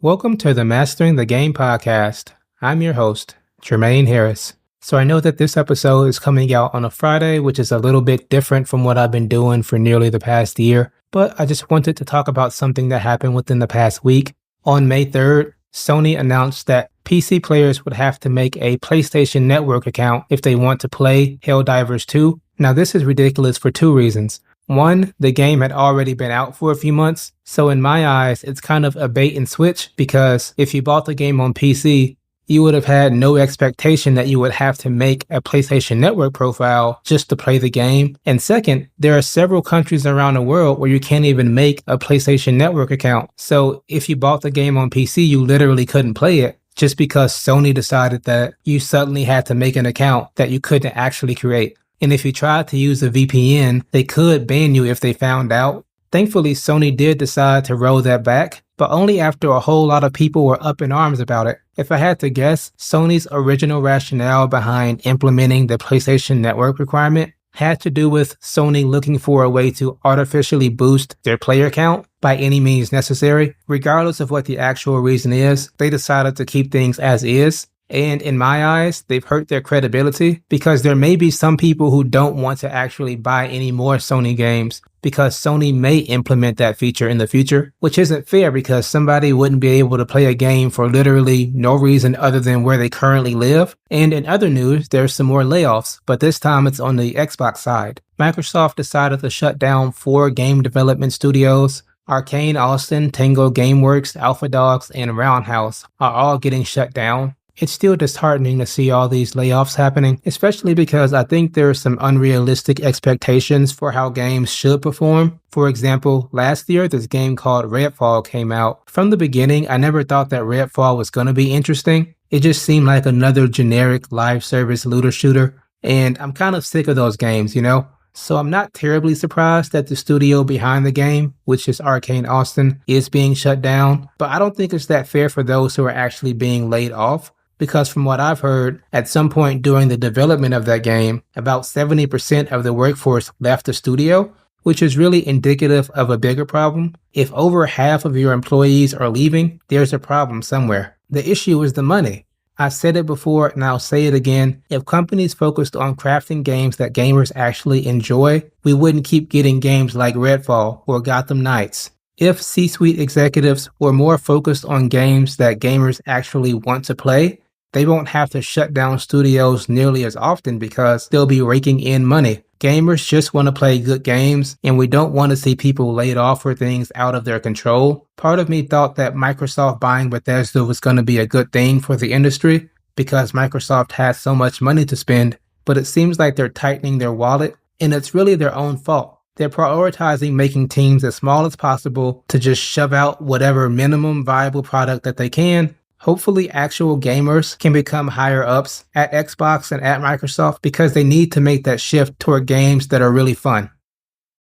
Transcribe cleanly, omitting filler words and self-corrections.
Welcome to the Mastering the Game podcast. I'm your host, Jermaine Harris. So I know that this episode is coming out on a Friday, which is a little bit different from what I've been doing for nearly the past year, but I just wanted to talk about something that happened within the past week. On May 3rd, Sony announced that PC players would have to make a PlayStation Network account if they want to play Helldivers 2. Now this is ridiculous for two reasons. One, the game had already been out for a few months, so in my eyes, it's kind of a bait and switch because if you bought the game on PC, you would have had no expectation that you would have to make a PlayStation Network profile just to play the game. And second, there are several countries around the world where you can't even make a PlayStation Network account. So if you bought the game on PC, you literally couldn't play it just because Sony decided that you suddenly had to make an account that you couldn't actually create. And if you tried to use a VPN, they could ban you if they found out. Thankfully, Sony did decide to roll that back, but only after a whole lot of people were up in arms about it. If I had to guess, Sony's original rationale behind implementing the PlayStation Network requirement had to do with Sony looking for a way to artificially boost their player count by any means necessary. Regardless of what the actual reason is, they decided to keep things as is. And in my eyes, they've hurt their credibility because there may be some people who don't want to actually buy any more Sony games because Sony may implement that feature in the future, which isn't fair because somebody wouldn't be able to play a game for literally no reason other than where they currently live. And in other news, there's some more layoffs, but this time it's on the Xbox side. Microsoft decided to shut down 4 game development studios. Arkane Austin, Tango Gameworks, Alpha Dogs, and Roundhouse are all getting shut down. It's still disheartening to see all these layoffs happening, especially because I think there are some unrealistic expectations for how games should perform. For example, last year, this game called Redfall came out. From the beginning, I never thought that Redfall was going to be interesting. It just seemed like another generic live service looter shooter, and I'm kind of sick of those games, you know? So I'm not terribly surprised that the studio behind the game, which is Arkane Austin, is being shut down, but I don't think it's that fair for those who are actually being laid off. Because from what I've heard, at some point during the development of that game, about 70% of the workforce left the studio, which is really indicative of a bigger problem. If over half of your employees are leaving, there's a problem somewhere. The issue is the money. I've said it before and I'll say it again. If companies focused on crafting games that gamers actually enjoy, we wouldn't keep getting games like Redfall or Gotham Knights. If C-suite executives were more focused on games that gamers actually want to play, they won't have to shut down studios nearly as often because they'll be raking in money. Gamers just want to play good games, and we don't want to see people laid off for things out of their control. Part of me thought that Microsoft buying Bethesda was going to be a good thing for the industry because Microsoft has so much money to spend, but it seems like they're tightening their wallet, and it's really their own fault. They're prioritizing making teams as small as possible to just shove out whatever minimum viable product that they can. Hopefully actual gamers can become higher ups at Xbox and at Microsoft because they need to make that shift toward games that are really fun.